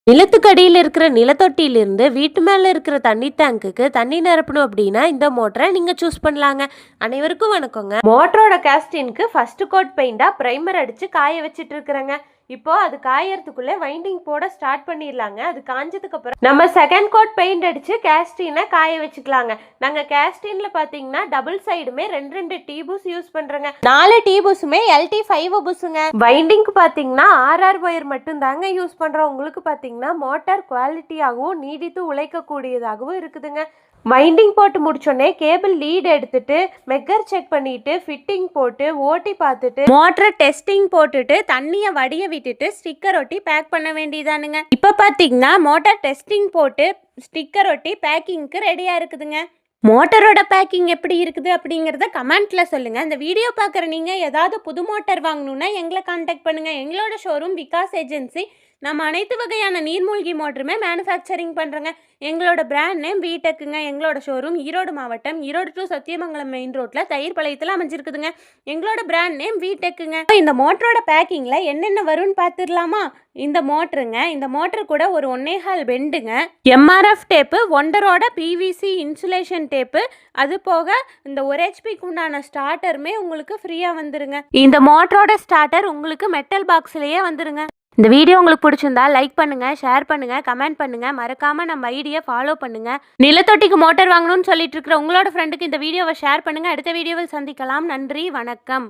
நிலத்துக்கடியில் இருக்கிற நிலத்தொட்டியிலிருந்து வீட்டு மேலே இருக்கிற தண்ணி டேங்குக்கு தண்ணி நிரப்பணும் அப்படின்னா இந்த மோட்டரை நீங்கள் சூஸ் பண்ணலாங்க. அனைவருக்கும் வணக்கங்க. மோட்டரோட கேஸ்டினுக்கு ஃபர்ஸ்ட் கோட் பெயிண்டாக ப்ரைமர் அடித்து காய வச்சுட்டு இருக்கிறேங்க. இப்போ அது காயறதுக்குள்ளே வைண்டிங் போட ஸ்டார்ட் பண்ணிடலாங்க. அது காஞ்சதுக்கு அப்புறம் நம்ம செகண்ட் கோட் பெயிண்ட் அடித்து கேஸ்டினை காய வச்சுக்கலாங்க. நாங்கள் கேஸ்டினில் பார்த்தீங்கன்னா டபுள் சைடுமே ரெண்டு டியூப்ஸ் யூஸ் பண்ணுறோங்க. 4 டியூப்ஸுமே LT5 புஷுங்க. வைண்டிங்க்கு பார்த்தீங்கன்னா RR ஒயர் மட்டும் தாங்க யூஸ் பண்ணுறோம். உங்களுக்கு பார்த்தீங்கன்னா மோட்டார் குவாலிட்டியாகவும் நீடித்து உழைக்கக்கூடியதாகவும் இருக்குதுங்க. வைண்டிங் போட்டு முடிச்சோடனே கேபிள் லீட் எடுத்துட்டு மெக்கர் செக் பண்ணிட்டு ஃபிட்டிங் போட்டு ஓட்டி பார்த்துட்டு மோட்டர் டெஸ்டிங் போட்டுட்டு தண்ணியை வடிய விட்டுட்டு ஸ்டிக்கர் ஒட்டி பேக் பண்ண வேண்டியதானுங்க. இப்போ பார்த்தீங்கன்னா மோட்டார் டெஸ்டிங் போட்டு ஸ்டிக்கர் ஒட்டி பேக்கிங்க்கு ரெடியாக இருக்குதுங்க. மோட்டரோட பேக்கிங் எப்படி இருக்குது அப்படிங்கிறத கமெண்ட்ல சொல்லுங்க. இந்த வீடியோ பார்க்குற நீங்கள் ஏதாவது புது மோட்டார் வாங்கணுன்னா எங்களை கான்டாக்ட் பண்ணுங்க. எங்களோட ஷோரூம் விகாஸ் ஏஜென்சி. நம்ம அனைத்து வகையான நீர்மூழ்கி மோட்டருமே மேனுஃபேக்சரிங் பண்ணுறோங்க. எங்களோட பிராண்ட் நேம் வீடெக்குங்க. எங்களோட ஷோரூம் ஈரோடு மாவட்டம், ஈரோடு டு சத்தியமங்கலம் மெயின் ரோட்டில் தயிர்பாளையத்தில் அமைஞ்சிருக்குதுங்க. எங்களோட பிராண்ட் நேம் வீடெக்குங்க. இந்த மோட்டரோட பேக்கிங்கில் என்னென்ன வரும்னு பார்த்துடலாமா? இந்த மோட்டருங்க, இந்த மோட்டர் கூட ஒரு 1.25 பெண்டுங்க, MRF டேப்பு, ஒண்டரோட PVC இன்சுலேஷன் டேப்பு, அது போக இந்த 1 HPக்கு உண்டான ஸ்டார்டருமே உங்களுக்கு ஃப்ரீயாக வந்துருங்க. இந்த மோட்டரோட ஸ்டார்டர் உங்களுக்கு மெட்டல் பாக்ஸ்லேயே வந்துருங்க. இந்த வீடியோ உங்களுக்கு பிடிச்சிருந்தா லைக் பண்ணுங்க, ஷேர் பண்ணுங்க, கமெண்ட் பண்ணுங்க, மறக்காம நம்ம ஐடியை ஃபாலோ பண்ணுங்க. நிலத்தொட்டிக்கு மோட்டார் வாங்கணும்னு சொல்லிட்டு இருக்கிற உங்களோட ஃப்ரெண்டுக்கு இந்த வீடியோவை ஷேர் பண்ணுங்க. அடுத்த வீடியோவில் சந்திக்கலாம். நன்றி, வணக்கம்.